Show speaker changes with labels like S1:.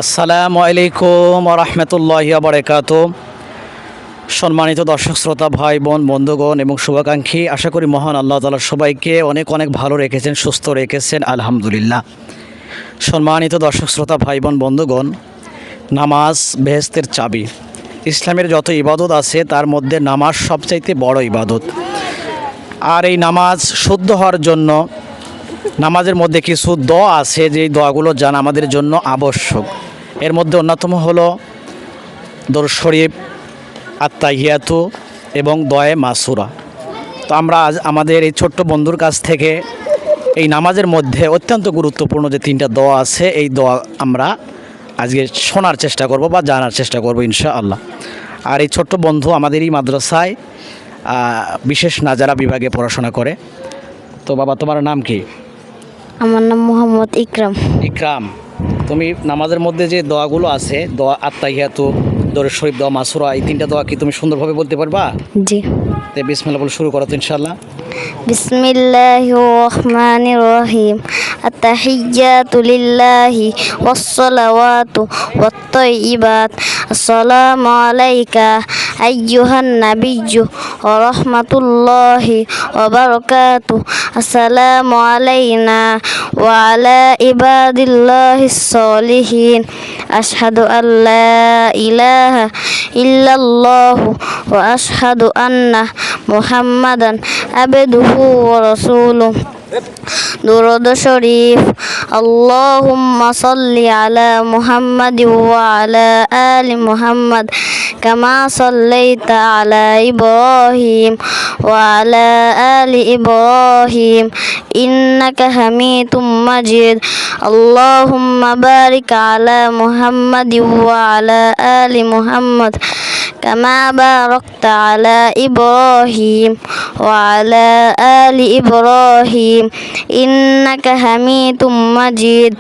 S1: আসসালামু আলাইকুম ওয়া রাহমাতুল্লাহি ওয়া বারাকাতুহু। সম্মানিত দর্শক শ্রোতা ভাই বোন বন্ধুগণ এবং শুভাকাঙ্ক্ষী, আশা করি মহান আল্লাহ তাআলা সবাইকে অনেক অনেক ভালো রেখেছেন, সুস্থ রেখেছেন, আলহামদুলিল্লাহ। সম্মানিত দর্শক শ্রোতা ভাই বোন বন্ধুগণ, নামাজ বেহেশতের চাবি। ইসলামের যত ইবাদত আছে তার মধ্যে নামাজ সবচাইতে বড় ইবাদত। আর এই নামাজ শুদ্ধ হওয়ার জন্য নামাজের মধ্যে কিছু দোয়া আছে, যেই দোয়াগুলো জানা আমাদের জন্য আবশ্যক। এর মধ্যে অন্যতম হলো দরুদ শরীফ, আত্তাহিয়াতু এবং দোয়া মাসুরা। তো আমরা আজ আমাদের এই ছোট্ট বন্ধুর কাছ থেকে এই নামাজের মধ্যে অত্যন্ত গুরুত্বপূর্ণ যে তিনটা দোয়া আছে, এই দোয়া আমরা আজকে শোনার চেষ্টা করব বা জানার চেষ্টা করব ইনশাআল্লাহ। আর এই ছোট্ট বন্ধু আমাদেরই মাদ্রাসায় বিশেষ নাজারা বিভাগে পড়াশোনা করে। তো বাবা, তোমার নাম কি?
S2: আমার নাম মোহাম্মদ ইকরাম।
S1: ইকরাম, তুমি নামাজের মধ্যে যে দোয়াগুলো আছে, দোয়া আত্তাহিয়াতু, দরুদ শরীফ, দোয়া মাসুরা, এই তিনটা দোয়া কি তুমি সুন্দরভাবে বলতে পারবা?
S2: জি।
S1: তো বিসমিল্লাহ বলে শুরু করো তো ইনশাআল্লাহ।
S2: বিসমিল্লাহির রহমানির রহিম। আত্তাহিয়াতু লিল্লাহি ওয়াসসালাওয়াতু ওয়াত-তাইয়্যিবাত। আসসালামু আলাইকা আইয়ুহান নাবিয়্যু ওয়া রাহমাতুল্লাহি ওয়া বারাকাতুহু। আসসালামু আলাইনা ওয়া আলা ইবাদিল্লাহিস সলিহিন। আশহাদু আল্লা ইলাহা ইল্লাল্লাহু ওয়া আশহাদু আন্না মুহাম্মাদান আবদুহু ওয়া রাসূলুহু। দুরূদ শরীফ। আল্লাহুম্মা সাল্লি আলা মুহাম্মাদিন ওয়া আলা আলি মুহাম্মাদ কামা সাল্লাইতা আলা ইব্রাহিম ওয়া আলা আলি ইব্রাহিম ইন্নাকা হামিদুম মাজিদ। আল্লাহুম্মা বারিক আলা মুহাম্মাদিন ওয়া আলা আলি মুহাম্মাদ কামা বারাকতা আলা ইব্রাহিম ওয়া আলা আলি ইব্রাহিম ইন্নাকা হামিদুম মাজিদ।